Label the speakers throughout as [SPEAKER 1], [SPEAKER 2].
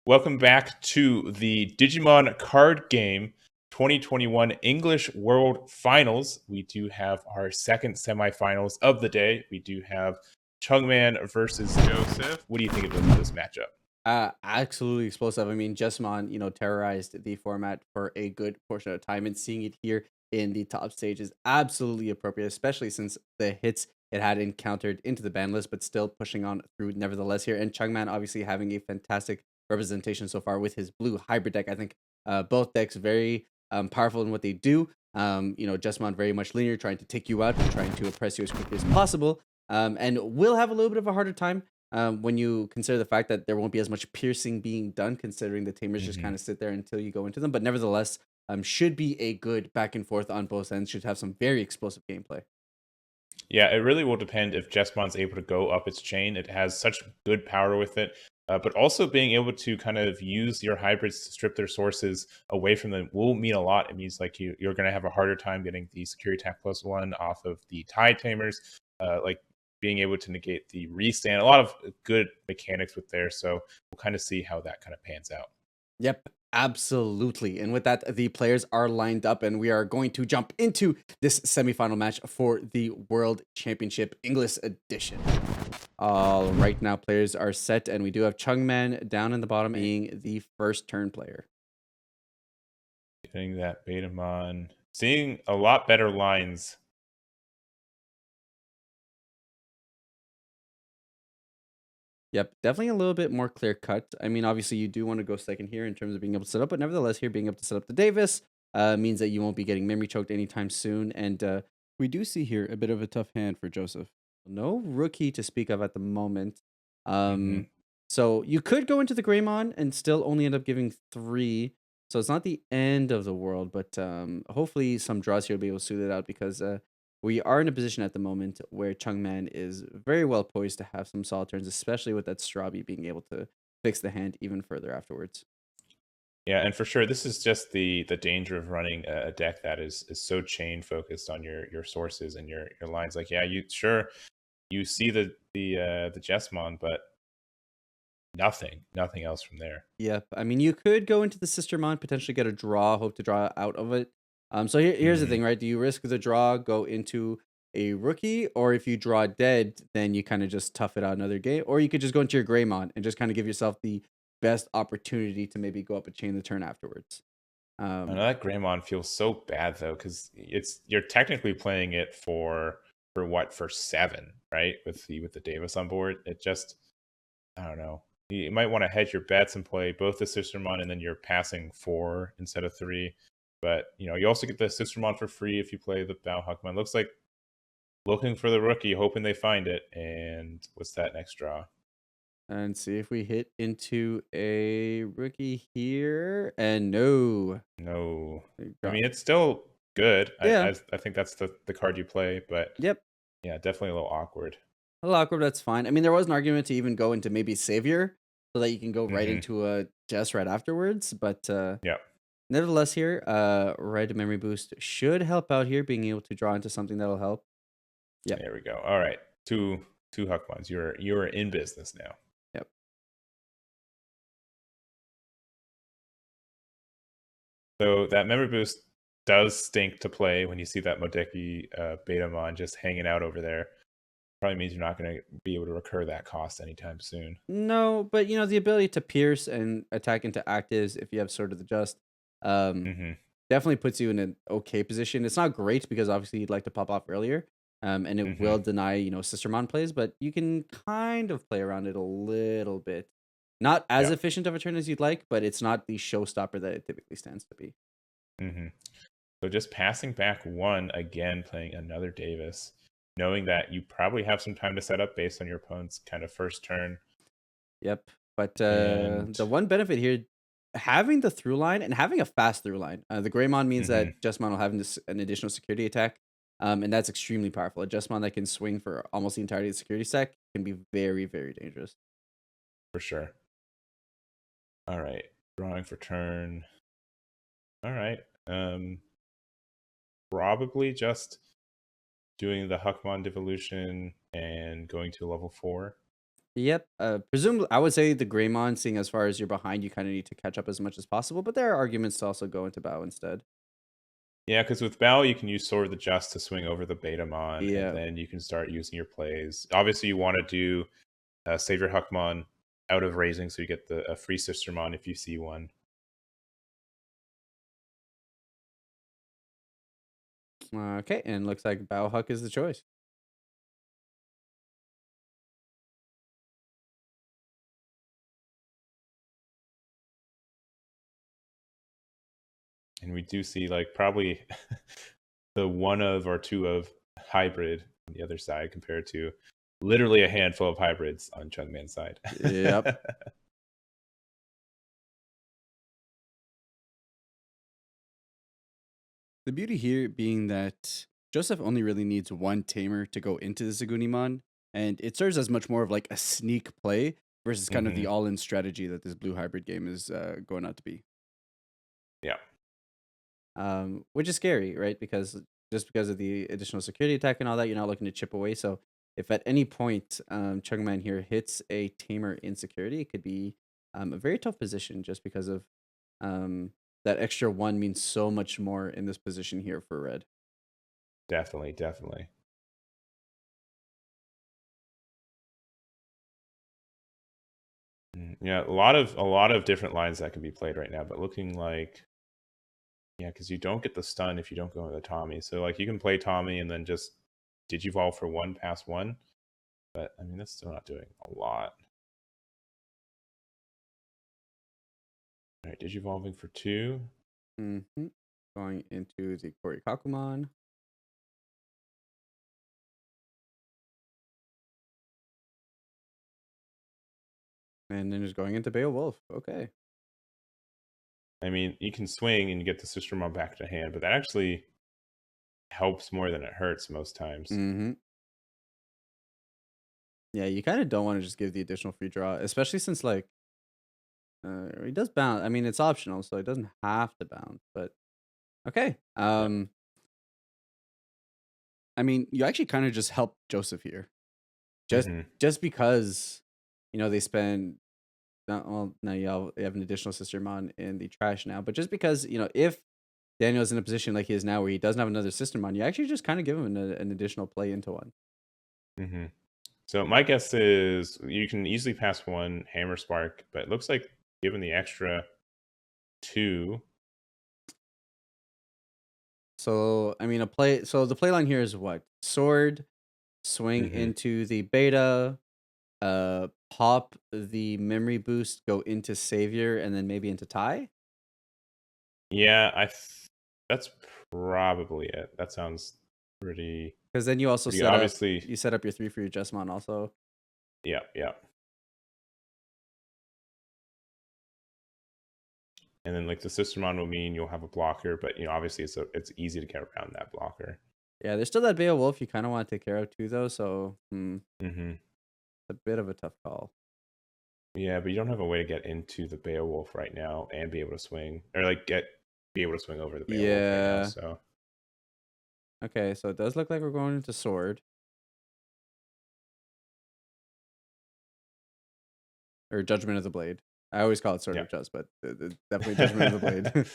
[SPEAKER 1] Welcome back to the Digimon card game 2021 English World Finals. We do have our second semifinals of the day. We do have Chungman versus Joseph. What do you think of this matchup?
[SPEAKER 2] Absolutely explosive. I mean, Jesmon, terrorized the format for a good portion of time, and seeing it here in the top stage is absolutely appropriate, especially since the hits it had encountered into the ban list, but still pushing on through nevertheless here. And Chungman obviously having a fantastic representation so far with his blue hybrid deck. I think both decks very powerful in what they do. Jesmon very much linear, trying to take you out and trying to oppress you as quickly as possible. And will have a little bit of a harder time when you consider the fact that there won't be as much piercing being done, considering the tamers just kind of sit there until you go into them. But nevertheless, should be a good back and forth on both ends. Should have some very explosive gameplay.
[SPEAKER 1] Yeah, it really will depend if Jesmon's able to go up its chain. It has such good power with it. But also being able to kind of use your hybrids to strip their sources away from them will mean a lot. It means like you're going to have a harder time getting the security attack +1 off of the Tide Tamers, like being able to negate the restand. A lot of good mechanics with there. So we'll kind of see how that kind of pans out.
[SPEAKER 2] Yep, absolutely. And with that, the players are lined up, and we are going to jump into this semifinal match for the World Championship English Edition. All right, now players are set, and we do have Chungman down in the bottom being the first turn player.
[SPEAKER 1] Getting that Betamon, seeing a lot better lines.
[SPEAKER 2] Yep, definitely a little bit more clear cut. I mean, obviously, you do want to go second here in terms of being able to set up, but nevertheless, here being able to set up the Davis means that you won't be getting memory choked anytime soon. And we do see here a bit of a tough hand for Joseph. No rookie to speak of at the moment.
[SPEAKER 1] Mm-hmm.
[SPEAKER 2] So you could go into the Greymon and still only end up giving 3. So it's not the end of the world, but hopefully some draws here will be able to suit it out because we are in a position at the moment where Chungman is very well poised to have some solid turns, especially with that Strabi being able to fix the hand even further afterwards.
[SPEAKER 1] Yeah, and for sure, this is just the danger of running a deck that is so chain focused on your sources and your lines. Like, yeah, you see the Jesmon, but nothing else from there.
[SPEAKER 2] Yep. I mean, you could go into the Sistermon, potentially get a draw, hope to draw out of it. So here's the
[SPEAKER 1] Hmm.
[SPEAKER 2] thing, right? Do you risk the draw, go into a rookie, or if you draw dead, then you kind of just tough it out another game, or you could just go into your Greymon and just kind of give yourself the best opportunity to maybe go up a chain the turn afterwards.
[SPEAKER 1] I know
[SPEAKER 2] Um,
[SPEAKER 1] that Greymon feels so bad though, because you're technically playing it for what, for 7, right? With the Davis on board, it just, I don't know. You might want to hedge your bets and play both the Sistermon and then you're passing 4 instead of 3. But you also get the Sistermon for free if you play the Bauhuckman. Looks like looking for the rookie, hoping they find it. And what's that next draw?
[SPEAKER 2] and see if we hit into a rookie here. And no.
[SPEAKER 1] No.
[SPEAKER 2] We
[SPEAKER 1] I
[SPEAKER 2] got-
[SPEAKER 1] mean, it's still good. I
[SPEAKER 2] Yeah.
[SPEAKER 1] I, I think that's the card you play, but
[SPEAKER 2] Yep.
[SPEAKER 1] yeah, definitely a little awkward.
[SPEAKER 2] A little awkward, that's fine. I mean, there was an argument to even go into maybe Savior so that you can go right
[SPEAKER 1] Hmm.
[SPEAKER 2] into a Jess right afterwards. But
[SPEAKER 1] Yeah,
[SPEAKER 2] nevertheless, here, Red Memory Boost should help out here, being able to draw into something that'll help. Yep.
[SPEAKER 1] there we go. All right, two Huckmons. You're in business now.
[SPEAKER 2] Yep.
[SPEAKER 1] So that memory boost does stink to play when you see that Modeki Betamon just hanging out over there. Probably means you're not going to be able to recur that cost anytime soon.
[SPEAKER 2] No, but the ability to pierce and attack into actives if you have Sword of the Just, um,
[SPEAKER 1] Hmm.
[SPEAKER 2] definitely puts you in an okay position. It's not great because obviously you'd like to pop off earlier, and it
[SPEAKER 1] Hmm.
[SPEAKER 2] will deny Sistermon plays, but you can kind of play around it a little bit. Not as
[SPEAKER 1] Yeah.
[SPEAKER 2] efficient of a turn as you'd like, but it's not the showstopper that it typically stands to be.
[SPEAKER 1] Hmm. So just passing back 1 again, playing another Davis, knowing that you probably have some time to set up based on your opponent's kind of first turn.
[SPEAKER 2] Yep. But
[SPEAKER 1] And
[SPEAKER 2] the one benefit here, having the through line and having a fast through line, the Greymon means
[SPEAKER 1] hmm,
[SPEAKER 2] that Jesmon will have an additional security attack, and that's extremely powerful. A Jesmon that can swing for almost the entirety of the security stack can be very, very dangerous.
[SPEAKER 1] for sure. All right, drawing for turn. All right. Probably just doing the Huckmon devolution and going to level 4.
[SPEAKER 2] Yep. Presumably, I would say the Greymon, seeing as far as you're behind, you kind of need to catch up as much as possible. But there are arguments to also go into Bow instead.
[SPEAKER 1] Yeah, because with Bao, you can use Sword of the Just to swing over the Betamon, and
[SPEAKER 2] Yeah.
[SPEAKER 1] then you can start using your plays. Obviously, you want to do save your Huckmon out of raising, so you get a free Sistermon if you see one.
[SPEAKER 2] Okay, and looks like Bow Huck is the choice.
[SPEAKER 1] And we do see like probably the one of or two of hybrid on the other side compared to literally a handful of hybrids on Chungman's side.
[SPEAKER 2] Yep. The beauty here being that Joseph only really needs one tamer to go into the Zagunimon, and it serves as much more of like a sneak play versus kind of the
[SPEAKER 1] Hmm.
[SPEAKER 2] all-in strategy that this blue hybrid game is going out to be.
[SPEAKER 1] Yeah,
[SPEAKER 2] Which is scary, right? Because just because of the additional security attack and all that, you're not looking to chip away. So if at any point Chungman here hits a tamer insecurity, it could be a very tough position just because of um, that extra one means so much more in this position here for red.
[SPEAKER 1] definitely, definitely. Yeah, a lot of different lines that can be played right now, but looking like yeah, because you don't get the stun if you don't go with the Tommy. So like you can play Tommy and then just digivolve for one pass one, but I mean that's still not doing a lot. All right, digivolving for two.
[SPEAKER 2] Going into the Korikakumon. And then just going into Beowulf. Okay.
[SPEAKER 1] I mean, you can swing and you get the Sister Mom back to hand, but that actually helps more than it hurts most times.
[SPEAKER 2] Mm-hmm. Yeah, you kind of don't want to just give the additional free draw, especially since like he does bounce. I mean, it's optional, so it doesn't have to bounce. But okay.
[SPEAKER 1] Yeah.
[SPEAKER 2] I mean, you actually kind of just help Joseph here, just
[SPEAKER 1] Hmm.
[SPEAKER 2] just because they spend. Well, now you have an additional Sistermon in the trash now, but just because if Daniel's in a position like he is now, where he doesn't have another Sistermon, you actually just kind of give him an additional play into one.
[SPEAKER 1] Hmm. So my guess is you can easily pass one Hammer Spark, but it looks like given the extra two.
[SPEAKER 2] So I mean, a play. So the play line here is what sword, swing
[SPEAKER 1] Hmm.
[SPEAKER 2] into the beta, pop the memory boost, go into savior, and then maybe into tie.
[SPEAKER 1] Yeah, that's probably it. That sounds pretty
[SPEAKER 2] Because then you also
[SPEAKER 1] pretty obviously.
[SPEAKER 2] set up your 3 for your Jesmon also.
[SPEAKER 1] Yeah, yeah. And then like the Sistermon will mean you'll have a blocker, but obviously it's easy to get around that blocker.
[SPEAKER 2] Yeah, there's still that Beowulf you kind of want to take care of too, though. So
[SPEAKER 1] Hmm.
[SPEAKER 2] a bit of a tough call.
[SPEAKER 1] Yeah, but you don't have a way to get into the Beowulf right now and be able to swing or like be able to swing over the Beowulf right now.
[SPEAKER 2] Yeah.
[SPEAKER 1] So
[SPEAKER 2] Okay, so it does look like we're going into sword or Judgment of the Blade. I always call it Sword
[SPEAKER 1] yeah.
[SPEAKER 2] of Just, but definitely Judgment of the Blade.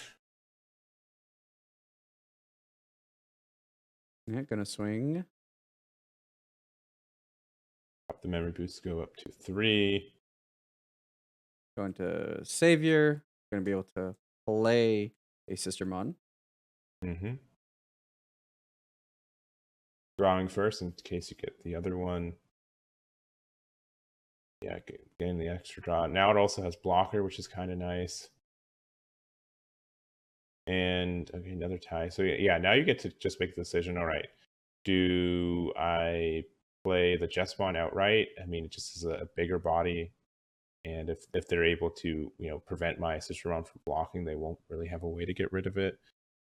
[SPEAKER 2] Yeah, gonna swing.
[SPEAKER 1] The memory boosts go up to 3.
[SPEAKER 2] Going to Savior. Gonna be able to play a Sistermon.
[SPEAKER 1] Mm-hmm. Drawing first in case you get the other one. Yeah, getting the extra draw. Now it also has blocker, which is kind of nice. And okay, another tie. So yeah, now you get to just make the decision. All right, do I play the Jesmon outright? I mean, it just is a bigger body, and if they're able to prevent my Sisteron from blocking, they won't really have a way to get rid of it.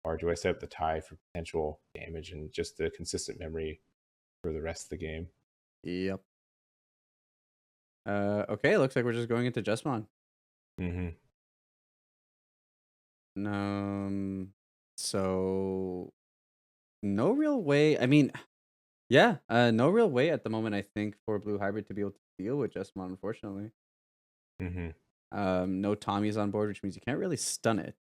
[SPEAKER 1] Or do I set up the tie for potential damage and just the consistent memory for the rest of the game?
[SPEAKER 2] Yep. Okay, looks like we're just going into Jesmon.
[SPEAKER 1] Mm-hmm.
[SPEAKER 2] So no real way. I mean, yeah, no real way at the moment, I think, for Blue Hybrid to be able to deal with Jesmon, unfortunately.
[SPEAKER 1] Mm-hmm.
[SPEAKER 2] No Tommy's on board, which means you can't really stun it.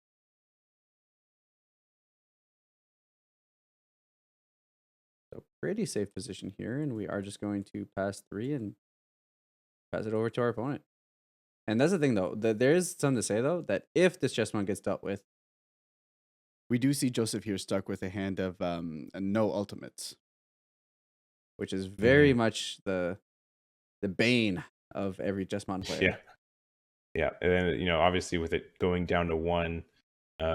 [SPEAKER 2] So pretty safe position here, and we are just going to pass 3 and pass it over to our opponent. And that's the thing, though. There is something to say, though, that if this Jesmon gets dealt with, we do see Joseph here stuck with a hand of no ultimates, which is very
[SPEAKER 1] Mm-hmm.
[SPEAKER 2] much the bane of every Jesmon
[SPEAKER 1] Yeah.
[SPEAKER 2] player.
[SPEAKER 1] Yeah. And then, obviously with it going down to 1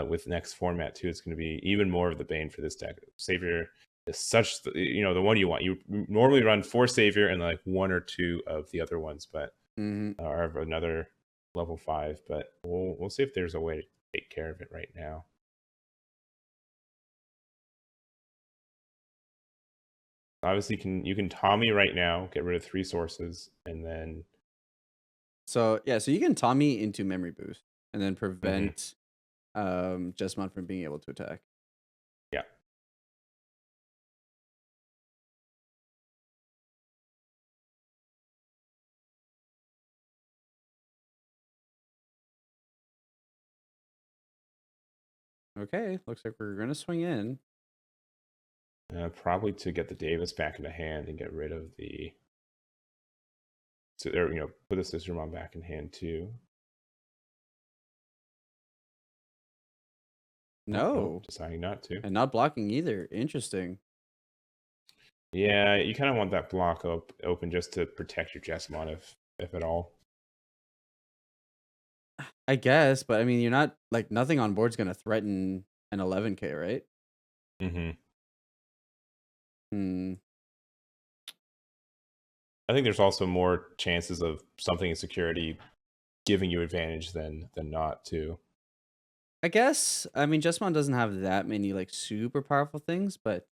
[SPEAKER 1] with next format too, it's going to be even more of the bane for this deck. Savior is such the one you want. You normally run 4 Savior and like 1 or 2 of the other ones, but or of another level 5. But we'll see if there's a way to take care of it right now. Obviously, you can Tommy right now, get rid of 3 sources, and then
[SPEAKER 2] So yeah, so you can Tommy into memory boost and then
[SPEAKER 1] Mhm.
[SPEAKER 2] prevent Jesmon from being able to attack.
[SPEAKER 1] Yeah.
[SPEAKER 2] Okay, looks like we're gonna swing in.
[SPEAKER 1] Probably to get the Davis back into hand and get rid of the. So there, put the Sistermon back in hand too.
[SPEAKER 2] No,
[SPEAKER 1] Nope, deciding not to.
[SPEAKER 2] and not blocking either. Interesting.
[SPEAKER 1] Yeah, you kind of want that block open just to protect your Jesmon, if at all.
[SPEAKER 2] I guess, but I mean, you're not like nothing on board's gonna threaten an 11K, right?
[SPEAKER 1] Mm-hmm.
[SPEAKER 2] Hmm.
[SPEAKER 1] I think there's also more chances of something in security giving you advantage than not too.
[SPEAKER 2] I guess. I mean, Jesmon doesn't have that many like super powerful things, but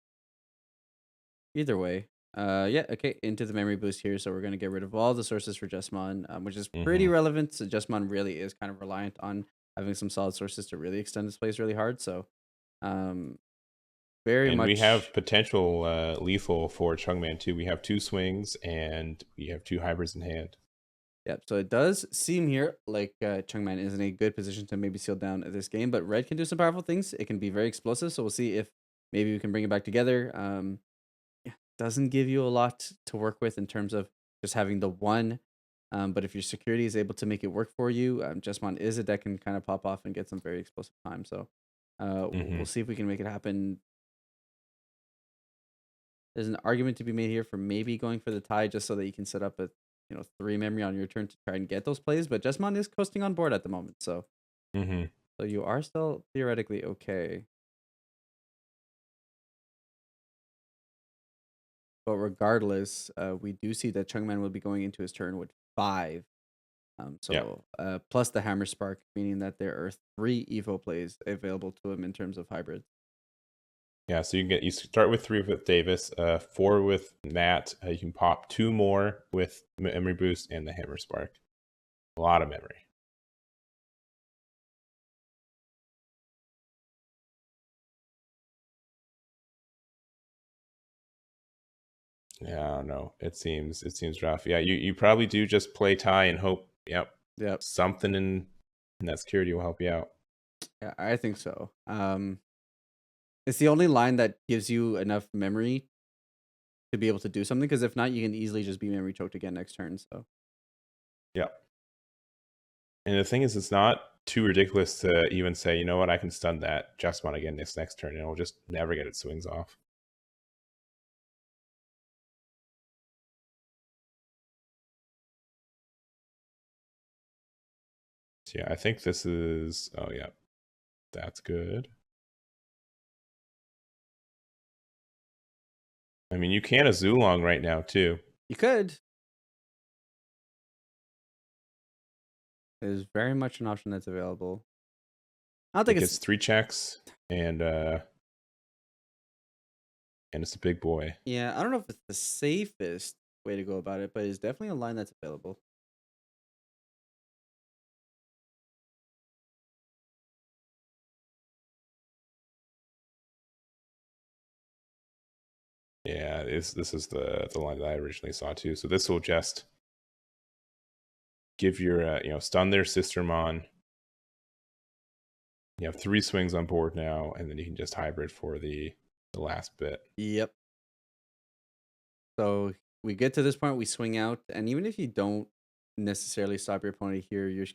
[SPEAKER 2] either way. Yeah, okay, into the memory boost here. So we're gonna get rid of all the sources for Jesmon, which is pretty
[SPEAKER 1] Mm-hmm.
[SPEAKER 2] relevant. So Jesmon really is kind of reliant on having some solid sources to really extend his plays really hard. So um very
[SPEAKER 1] And we have
[SPEAKER 2] much
[SPEAKER 1] potential lethal for Chungman too. We have 2 swings and we have 2 hybrids in hand.
[SPEAKER 2] yeah, so it does seem here like Chungman is in a good position to maybe seal down this game, but Red can do some powerful things. It can be very explosive, so we'll see if maybe we can bring it back together. Yeah, doesn't give you a lot to work with in terms of just having the one. But if your security is able to make it work for you, Jesmon is a deck can kind of pop off and get some very explosive time. So
[SPEAKER 1] Mm-hmm.
[SPEAKER 2] we'll see if we can make it happen. There's an argument to be made here for maybe going for the tie just so that you can set up a 3 memory on your turn to try and get those plays. But Jesmon is coasting on board at the moment, so
[SPEAKER 1] Mm-hmm.
[SPEAKER 2] you are still theoretically okay. But regardless, we do see that Chungman will be going into his turn with 5.
[SPEAKER 1] Yeah.
[SPEAKER 2] Plus the Hammer Spark, meaning that there are 3 Evo plays available to him in terms of hybrids.
[SPEAKER 1] Yeah, so you start with 3 with Davis, 4 with Matt. You can pop 2 more with Memory Boost and the Hammer Spark. A lot of memory. Yeah, I don't know. It seems rough. Yeah, you probably do just play tie and hope. Yep,
[SPEAKER 2] Yep.
[SPEAKER 1] something in that security will help you out.
[SPEAKER 2] Yeah, I think so. It's the only line that gives you enough memory to be able to do something. Because if not, you can easily just be memory choked again next turn. So
[SPEAKER 1] Yeah. And the thing is, it's not too ridiculous to even say, you know what, I can stun that Jesmon again this next turn, and it'll just never get its swings off. So yeah, I think this is. Oh yeah, that's good. I mean, you can a Zulong right now too.
[SPEAKER 2] you could. There's very much an option that's available. I don't
[SPEAKER 1] It
[SPEAKER 2] think
[SPEAKER 1] gets
[SPEAKER 2] it's
[SPEAKER 1] 3 checks, and it's a big boy.
[SPEAKER 2] yeah. I don't know if it's the safest way to go about it, but it's definitely a line that's available.
[SPEAKER 1] Yeah, this is the line that I originally saw too. So this will just give your stun their Sistermon. You have 3 swings on board now, and then you can just hybrid for the last bit.
[SPEAKER 2] Yep. So we get to this point, we swing out, and even if you don't necessarily stop your opponent here, you're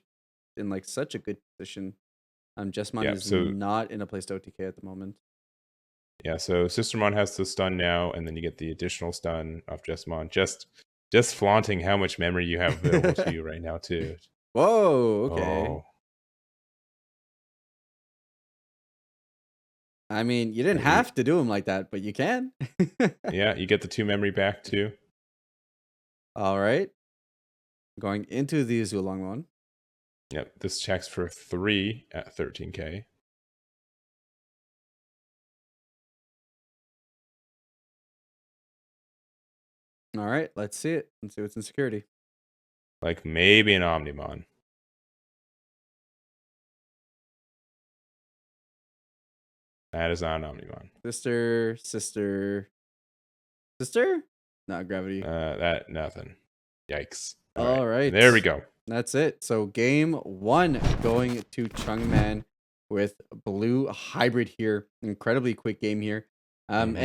[SPEAKER 2] in like such a good position. Jesmon
[SPEAKER 1] Yeah,
[SPEAKER 2] is
[SPEAKER 1] so
[SPEAKER 2] not in a place to OTK at the moment.
[SPEAKER 1] yeah, so Sistermon has the stun now, and then you get the additional stun off Jesmon. Just flaunting how much memory you have available to you right now, too.
[SPEAKER 2] Whoa, okay.
[SPEAKER 1] Oh,
[SPEAKER 2] I mean, you didn't have to do him like that, but you can.
[SPEAKER 1] yeah, you get the 2 memory back, too.
[SPEAKER 2] All right. Going into the Zulong one.
[SPEAKER 1] Yep, this checks for 3 at 13k.
[SPEAKER 2] All right, let's see it. Let's see what's in security.
[SPEAKER 1] Like maybe an Omnimon. That is not an Omnimon.
[SPEAKER 2] Sister. Not gravity.
[SPEAKER 1] That nothing. Yikes.
[SPEAKER 2] All right.
[SPEAKER 1] There we go.
[SPEAKER 2] That's it. So game 1 going to Chungman with blue hybrid here. Incredibly quick game here. And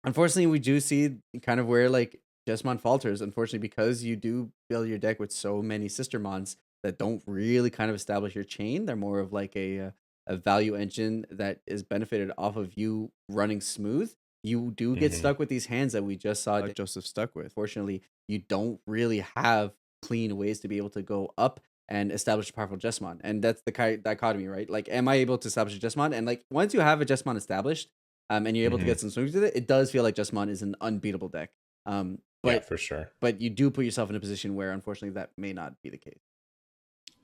[SPEAKER 2] unfortunately, we do see kind of where like Jesmon falters. Unfortunately, because you do build your deck with so many Sistermons that don't really kind of establish your chain. They're more of like a value engine that is benefited off of you running smooth. You do get stuck with these hands that we just saw Joseph stuck with. Fortunately, you don't really have clean ways to be able to go up and establish a powerful Jesmon. And that's the dichotomy, right? Like, am I able to establish a Jesmon? And like, once you have a Jesmon established, and you're able to get some swings with it, it does feel like Jesmon is an unbeatable deck. But
[SPEAKER 1] yeah, for sure.
[SPEAKER 2] But you do put yourself in a position where, unfortunately, that may not be the case.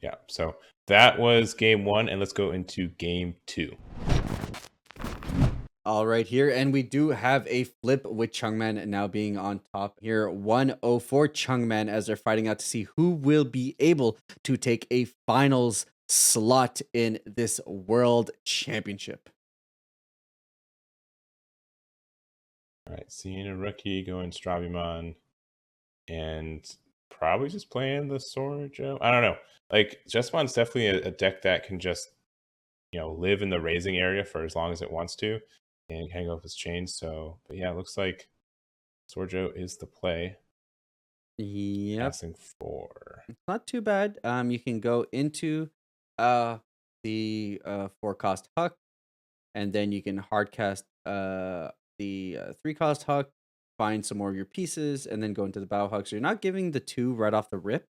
[SPEAKER 1] Yeah, so that was game 1, and let's go into game 2.
[SPEAKER 2] All right, here, and we do have a flip with Chungman now being on top here. 1-0 for Chungman as they're fighting out to see who will be able to take a finals slot in this World Championship.
[SPEAKER 1] All right, seeing a rookie going Stravimon, and probably just playing the Sorjo. I don't know. Like, Jesmon's definitely a deck that can just, live in the raising area for as long as it wants to and hang up its chains. So, but yeah, it looks like Sorjo is the play.
[SPEAKER 2] Yep.
[SPEAKER 1] Passing 4.
[SPEAKER 2] It's not too bad. You can go into the 4-cost Huck, and then you can hardcast the 3-cost Huck, find some more of your pieces, and then go into the Bow Huck. So you're not giving the 2 right off the rip.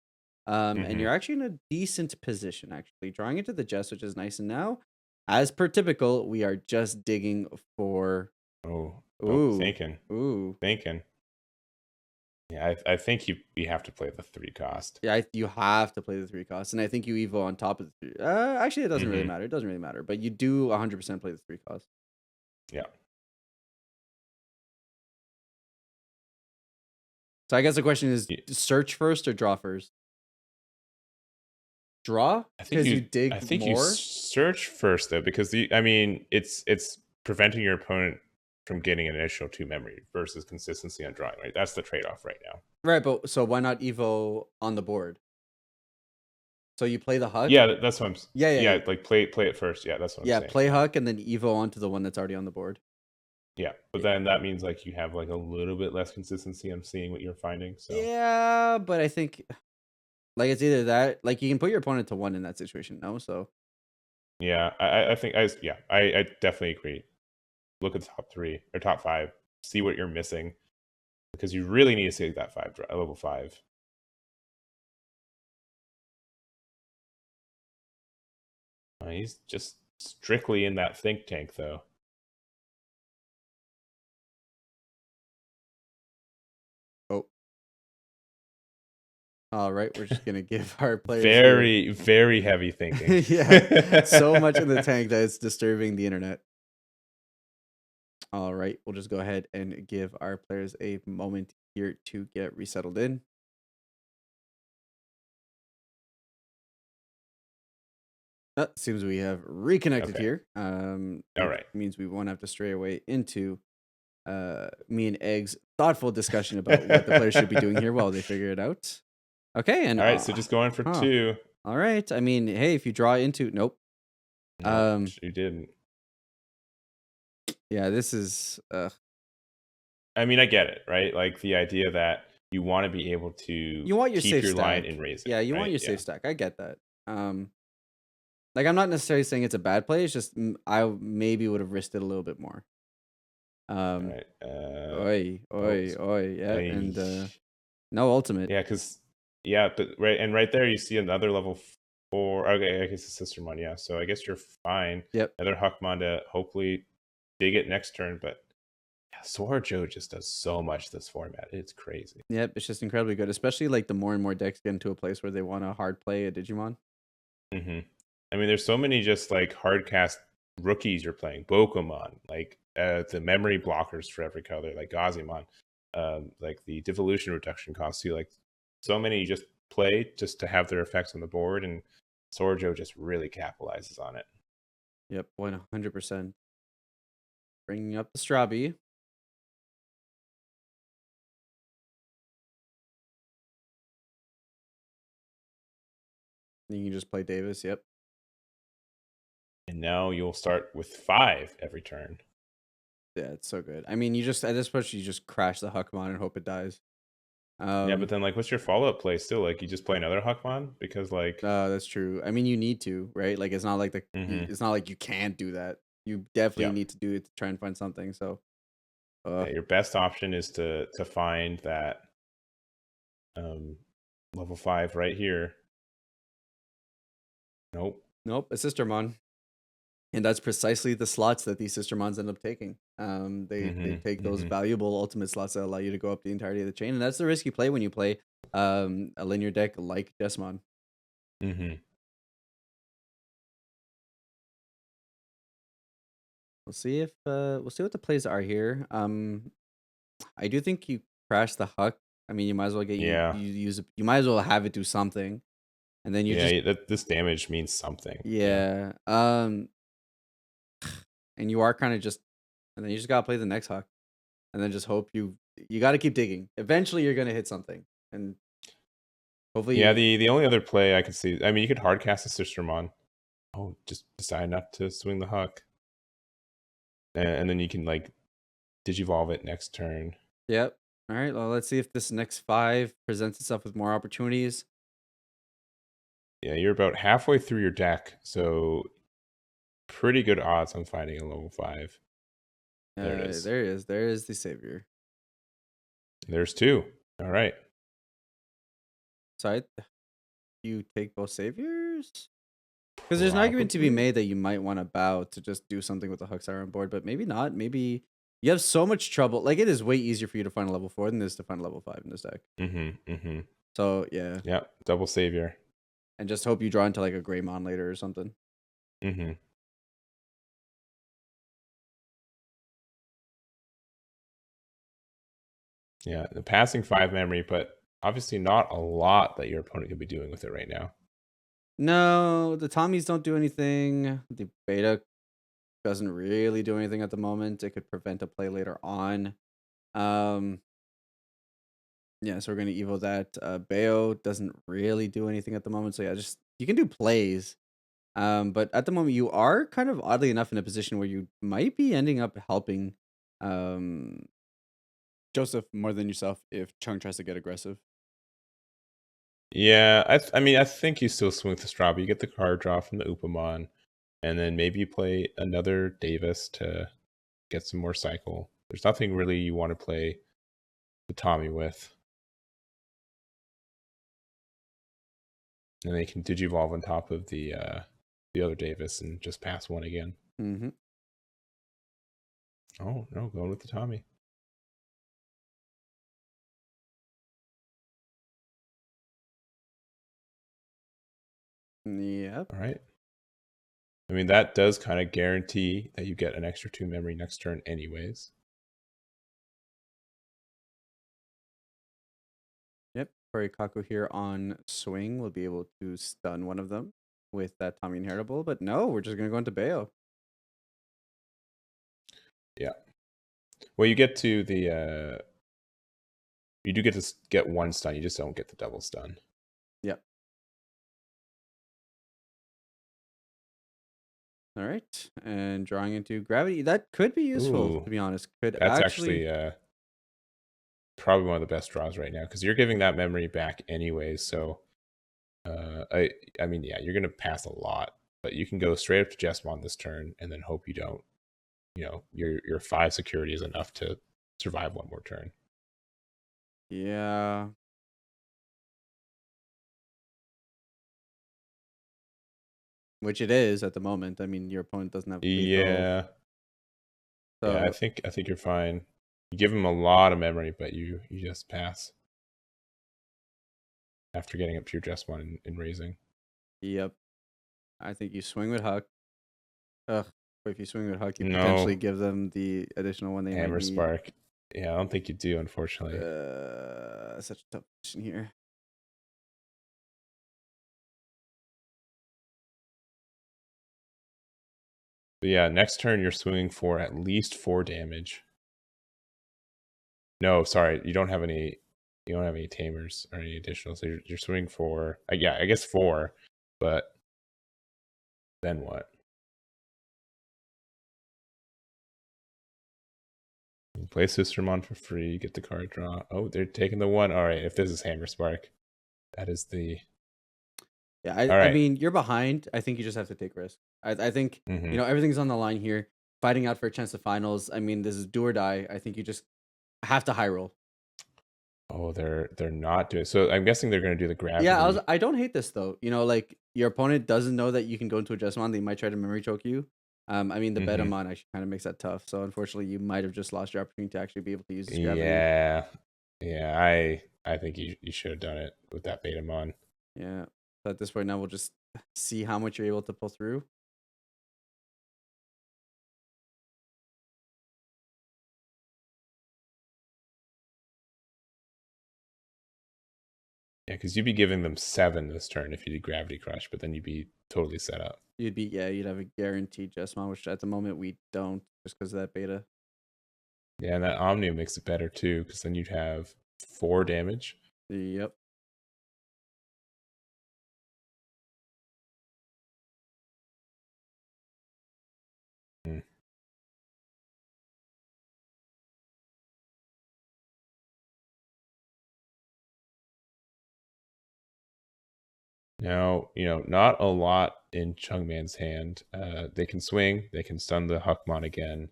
[SPEAKER 2] And you're actually in a decent position, actually. Drawing into the Jess, which is nice. And now, as per typical, we are just digging for...
[SPEAKER 1] Thinking. Yeah, I think you have to play the 3-cost.
[SPEAKER 2] Yeah, you have to play the 3-cost. And I think you Evo on top of the 3. Actually, it doesn't really matter. It doesn't really matter. But you do 100% play the 3-cost.
[SPEAKER 1] Yeah.
[SPEAKER 2] So I guess the question is, search first or draw first? Draw? Because you dig more?
[SPEAKER 1] I think you search first, though, because it's preventing your opponent from getting an initial 2 memory versus consistency on drawing, right? That's the trade-off right now.
[SPEAKER 2] Right, but so why not Evo on the board? So you play the Huck?
[SPEAKER 1] Yeah, that's what I'm...
[SPEAKER 2] Yeah.
[SPEAKER 1] Like, play it first. Yeah, that's what I'm saying.
[SPEAKER 2] Yeah, play Huck and then Evo onto the one that's already on the board.
[SPEAKER 1] Yeah, but then that means, like, you have, like, a little bit less consistency on seeing what you're finding, so...
[SPEAKER 2] Yeah, but I think... Like, it's either that... Like, you can put your opponent to 1 in that situation, no? So...
[SPEAKER 1] Yeah, I think... I definitely agree. Look at the top 3 or top 5. See what you're missing, because you really need to see that level 5. He's just strictly in that think tank, though.
[SPEAKER 2] Oh. All right, we're just gonna give our players
[SPEAKER 1] very heavy thinking.
[SPEAKER 2] Yeah, so much in the tank that it's disturbing the internet. All right, we'll just go ahead and give our players a moment here to get resettled in. Seems we have reconnected here.
[SPEAKER 1] All right.
[SPEAKER 2] Means we won't have to stray away into me and Egg's thoughtful discussion about what the players should be doing here while they figure it out. Okay, and
[SPEAKER 1] All right, so just going for 2.
[SPEAKER 2] all right. I mean, hey, if you draw into nope.
[SPEAKER 1] No, you didn't.
[SPEAKER 2] Yeah, this is
[SPEAKER 1] I mean, I get it, right? Like the idea that you want to be able to
[SPEAKER 2] you want your
[SPEAKER 1] keep
[SPEAKER 2] safe
[SPEAKER 1] your line
[SPEAKER 2] stack.
[SPEAKER 1] and raise it,
[SPEAKER 2] Yeah, you want
[SPEAKER 1] right?
[SPEAKER 2] your
[SPEAKER 1] Yeah.
[SPEAKER 2] safe stack. I get that. Like I'm not necessarily saying it's a bad play. It's just I maybe would have risked it a little bit more.
[SPEAKER 1] All
[SPEAKER 2] Um,
[SPEAKER 1] right.
[SPEAKER 2] oi,
[SPEAKER 1] Oh,
[SPEAKER 2] oi, oi. Yeah, and
[SPEAKER 1] I-
[SPEAKER 2] no ultimate.
[SPEAKER 1] yeah, because but right there you see another level 4. Okay, I guess it's Sistermon. Yeah, so I guess you're fine.
[SPEAKER 2] Yep.
[SPEAKER 1] Another Huckmon to hopefully dig it next turn, but yeah, Sword Joe just does so much this format. It's crazy.
[SPEAKER 2] Yep, it's just incredibly good, especially like the more and more decks get into a place where they want to hard play a Digimon.
[SPEAKER 1] Hmm. I mean, there's so many just like hard cast rookies you're playing. Bokomon, like the memory blockers for every color, like Gazimon, like the devolution reduction costs too. Like so many you just play just to have their effects on the board, and Sorjo just really capitalizes on it.
[SPEAKER 2] Yep, 100%. Bringing up the Strabi. You can just play Davis. Yep.
[SPEAKER 1] And now you'll start with 5 every turn.
[SPEAKER 2] Yeah, it's so good. I mean, you just at this point you just crash the Huckmon and hope it dies.
[SPEAKER 1] Yeah, but then like, what's your follow up play still? Like, you just play another Huckmon because like,
[SPEAKER 2] That's true. I mean, you need to, right? Like, it's not like
[SPEAKER 1] Mhm.
[SPEAKER 2] it's not like you can't do that. You definitely
[SPEAKER 1] Yeah.
[SPEAKER 2] need to do it to try and find something. So,
[SPEAKER 1] Yeah, your best option is to find that level 5 right here. Nope.
[SPEAKER 2] nope, a Sistermon, and that's precisely the slots that these Sistermons end up taking. They take those
[SPEAKER 1] Mhm.
[SPEAKER 2] valuable ultimate slots that allow you to go up the entirety of the chain, and that's the risk you play when you play a linear deck like Jesmon.
[SPEAKER 1] Mhm.
[SPEAKER 2] We'll see what the plays are here. I do think you crash the Huck. I mean, you might as well get
[SPEAKER 1] Yeah.
[SPEAKER 2] you use it. You might as well have it do something, and then you just
[SPEAKER 1] That this damage means something. Yeah.
[SPEAKER 2] yeah. And you are kind of just, and then you just gotta play the next Huck, and then just hope you got to keep digging. Eventually, you're gonna hit something, and hopefully,
[SPEAKER 1] Yeah, the only other play I could see, I mean, you could hardcast a Sistermon. Oh, just decide not to swing the Huck. And then you can like Digivolve it next turn.
[SPEAKER 2] yep. All right. Well, let's see if this next 5 presents itself with more opportunities.
[SPEAKER 1] Yeah, you're about halfway through your deck, so pretty good odds on finding a level 5. There it is.
[SPEAKER 2] There he is. There is the savior.
[SPEAKER 1] There's 2. All right.
[SPEAKER 2] So you take both saviors. Because there's an argument to be
[SPEAKER 1] Probably.
[SPEAKER 2] made that you might want to bow to just do something with the Huxar on board, but maybe not. Maybe you have so much trouble. Like, it is way easier for you to find a level 4 than it is to find a level 5 in this deck.
[SPEAKER 1] Mm-hmm.
[SPEAKER 2] So, yeah.
[SPEAKER 1] Yeah, double savior.
[SPEAKER 2] And just hope you draw into, like, a Greymon later or something.
[SPEAKER 1] Mm-hmm. Yeah, the passing 5 memory, but obviously not a lot that your opponent could be doing with it right now.
[SPEAKER 2] No, the Tommies don't do anything. The Beta doesn't really do anything at the moment. It could prevent a play later on. Yeah, so we're gonna evo that. Bayo doesn't really do anything at the moment. So yeah, just you can do plays. But at the moment you are kind of oddly enough in a position where you might be ending up helping um Joseph more than yourself if Chung tries to get aggressive.
[SPEAKER 1] Yeah, I mean, I think you still swing with the Straw, but you get the card draw from the Upamon, and then maybe you play another Davis to get some more cycle. There's nothing really you want to play the Tommy with. And then you can Digivolve on top of the other Davis and just pass one again.
[SPEAKER 2] Mm-hmm.
[SPEAKER 1] Oh, no, going with the Tommy.
[SPEAKER 2] Yep.
[SPEAKER 1] All right. I mean, that does kind of guarantee that you get an extra 2 memory next turn anyways.
[SPEAKER 2] Yep. Kaku here on swing will be able to stun one of them with that Tommy Inheritable, but no, we're just gonna go into Bayo.
[SPEAKER 1] Yeah. Well, you get to the you do get to get one stun, you just don't get the double stun.
[SPEAKER 2] All right, and drawing into gravity. That could be useful,
[SPEAKER 1] Ooh,
[SPEAKER 2] to be honest. Could
[SPEAKER 1] that's
[SPEAKER 2] actually.
[SPEAKER 1] actually probably one of the best draws right now because you're giving that memory back anyways. So I mean, yeah, you're gonna pass a lot, but you can go straight up to Jesmon this turn and then hope you don't. Your 5 security is enough to survive one more turn.
[SPEAKER 2] Yeah. Which it is at the moment. I mean, your opponent doesn't have lethal.
[SPEAKER 1] Yeah, yeah, I
[SPEAKER 2] So,
[SPEAKER 1] think you're fine. You give him a lot of memory, but you just pass after getting up to your Jesmon and raising.
[SPEAKER 2] yep. I think you swing with Huck. Ugh. But if you swing with Huck, you potentially
[SPEAKER 1] No
[SPEAKER 2] give them the additional one they might
[SPEAKER 1] hammer
[SPEAKER 2] need.
[SPEAKER 1] spark. Yeah, I don't think you do, unfortunately.
[SPEAKER 2] Such a tough position here.
[SPEAKER 1] But yeah, next turn you're swinging for at least 4 damage. No, sorry, you don't have any. You don't have any tamers or any additional, so you're swinging for. Yeah, I guess 4, but then what? You play Sistermon for free, get the card draw. Oh, they're taking the 1. All right, if this is Hammer Spark, that is the.
[SPEAKER 2] Yeah,
[SPEAKER 1] All
[SPEAKER 2] I
[SPEAKER 1] right.
[SPEAKER 2] mean, you're behind. I think you just have to take risk. I think,
[SPEAKER 1] Mm-hmm.
[SPEAKER 2] everything's on the line here. Fighting out for a chance to finals. I mean, this is do or die. I think you just have to high roll.
[SPEAKER 1] Oh, they're not doing. So I'm guessing they're going to do the
[SPEAKER 2] Yeah,
[SPEAKER 1] gravity.
[SPEAKER 2] I don't hate this though. Like your opponent doesn't know that you can go into a Jesmon. They might try to memory choke you. I mean, the
[SPEAKER 1] Mm-hmm.
[SPEAKER 2] Betamon actually kind of makes that tough. So unfortunately, you might have just lost your opportunity to actually be able to use this gravity.
[SPEAKER 1] Yeah, yeah. I think you should have done it with that Betamon.
[SPEAKER 2] Yeah. So at this point now, we'll just see how much you're able to pull through.
[SPEAKER 1] Yeah, because you'd be giving them 7 this turn if you did Gravity Crush, but then you'd be totally set up.
[SPEAKER 2] You'd have a guaranteed Jesmon, which at the moment we don't, just because of that beta.
[SPEAKER 1] Yeah, and that Omni makes it better too, because then you'd have 4 damage.
[SPEAKER 2] Yep.
[SPEAKER 1] Hmm. Now, not a lot in Chungman's hand. They can swing, they can stun the Huckmon again,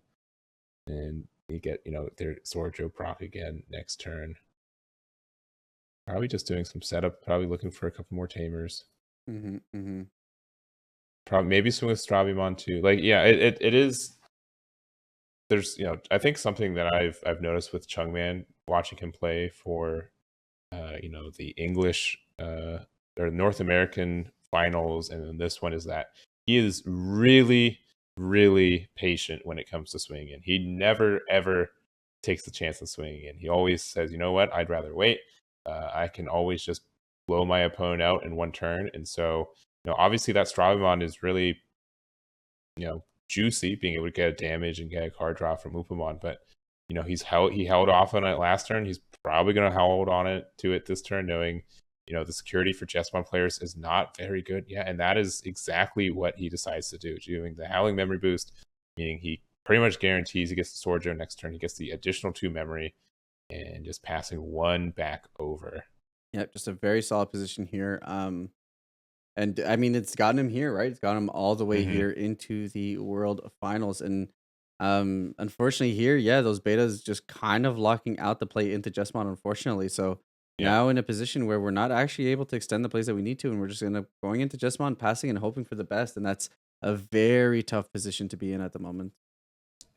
[SPEAKER 1] and you get, their Sworjo proc again next turn. Probably just doing some setup, probably looking for a couple more tamers.
[SPEAKER 2] Mm-hmm. Mm-hmm.
[SPEAKER 1] Probably maybe swing with Stravimon too. Like, yeah, it is. There's, I think something that I've noticed with Chungman, watching him play for, the English or North American finals, and then this one, is that he is really, really patient when it comes to swinging in. He never ever takes the chance of swinging in. He always says, you know what, I'd rather wait. I can always just blow my opponent out in one turn, and so obviously that Stravimon is really juicy, being able to get a damage and get a card draw from Upamon, but he held off on it last turn. He's probably going to hold on to it this turn, knowing the security for Jesmon players is not very good. Yeah, and that is exactly what he decides to do, doing the Howling Memory Boost, meaning he pretty much guarantees he gets the Sworjo next turn. He gets the additional 2 memory and just passing 1 back over.
[SPEAKER 2] Yep. Just a very solid position here. And I mean, it's gotten him here, right? It's gotten him all the way
[SPEAKER 1] Mm-hmm.
[SPEAKER 2] here into the World Finals. And unfortunately, here, yeah, those betas just kind of locking out the play into Jesmon, unfortunately. So
[SPEAKER 1] Yeah.
[SPEAKER 2] now in a position where we're not actually able to extend the plays that we need to, and we're just going into Jesmon, passing and hoping for the best. And that's a very tough position to be in at the moment.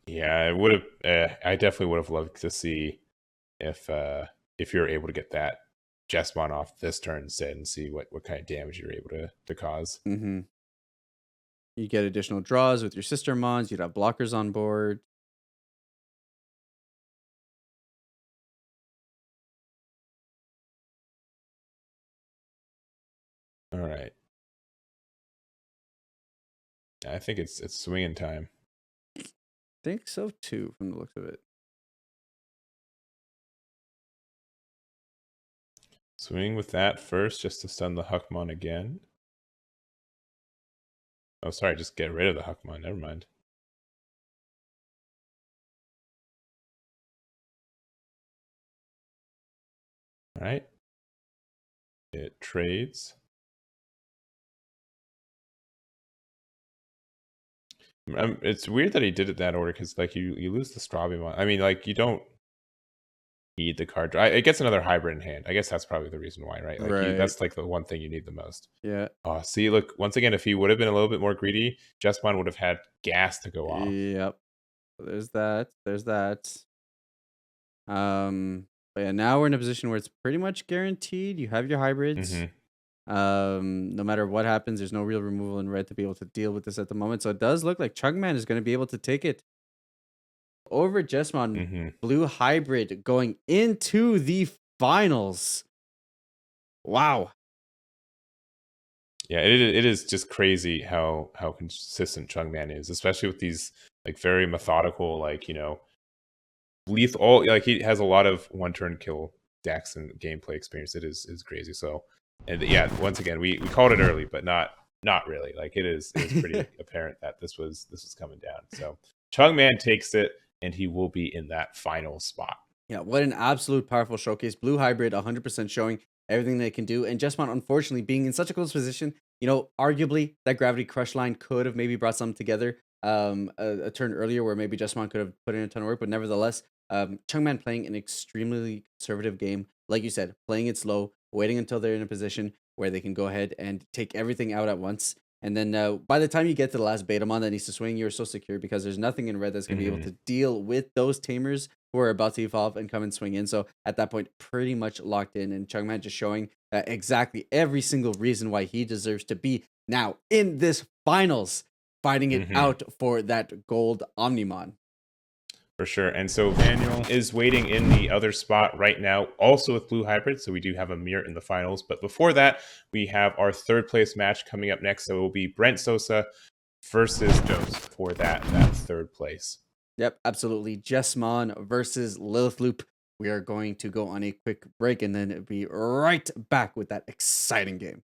[SPEAKER 1] Yeah, it would have. I definitely would have loved to see if you're able to get that Jesmon off this turn instead, and see what kind of damage you're able to cause.
[SPEAKER 2] Mm-hmm. You get additional draws with your sister mons. You'd have blockers on board.
[SPEAKER 1] All right, I think it's swinging time.
[SPEAKER 2] Think so too, from the looks of it.
[SPEAKER 1] Swing with that first, just to stun the Huckmon again. Oh, sorry, just get rid of the Huckmon. Never mind. All right. It trades. It's weird that he did it that order because like you lose the Strawbymon. I mean, like you don't need the card draw. It gets another hybrid in hand. I guess that's probably the reason why, right? Like
[SPEAKER 2] Right.
[SPEAKER 1] that's like the one thing you need the most.
[SPEAKER 2] Yeah.
[SPEAKER 1] Oh, see, look, once again, if he would have been a little bit more greedy, Jesmon would have had gas to go off.
[SPEAKER 2] Yep. There's that. There's that. But yeah, now we're in a position where it's pretty much guaranteed. You have your hybrids.
[SPEAKER 1] Hmm.
[SPEAKER 2] No matter what happens, there's no real removal in red to be able to deal with this at the moment. So it does look like Chungman is going to be able to take it over Jesmon.
[SPEAKER 1] Hmm.
[SPEAKER 2] Blue hybrid going into the finals. Wow.
[SPEAKER 1] Yeah, it is just crazy how consistent Chungman is, especially with these like very methodical, like lethal. All like he has a lot of one turn kill decks and gameplay experience. It is crazy. So, and yeah, once again, we called it early, but not really. Like it is pretty apparent that this was coming down. So Chungman takes it, and he will be in that final spot.
[SPEAKER 2] Yeah, what an absolute powerful showcase. Blue hybrid 100% showing everything they can do. And Jesmon, unfortunately, being in such a close position, arguably that Gravity Crush line could have maybe brought something together a turn earlier where maybe Jesmon could have put in a ton of work. But nevertheless, Chungman playing an extremely conservative game. Like you said, playing it slow, waiting until they're in a position where they can go ahead and take everything out at once. And then by the time you get to the last Betamon that needs to swing, you're so secure because there's nothing in red that's going to be able to deal with those tamers who are about to evolve and come and swing in. So at that point, pretty much locked in. And Chungman just showing exactly every single reason why he deserves to be now in this finals, fighting it out for that gold Omnimon.
[SPEAKER 1] For sure. And so Manuel is waiting in the other spot right now, also with Blue Hybrid. So we do have a mirror in the finals. But before that, we have our third place match coming up next. So it will be Brent Sosa versus Droste for that third place.
[SPEAKER 2] Yep, absolutely. Jesmon versus Lilith Loop. We are going to go on a quick break and then be right back with that exciting game.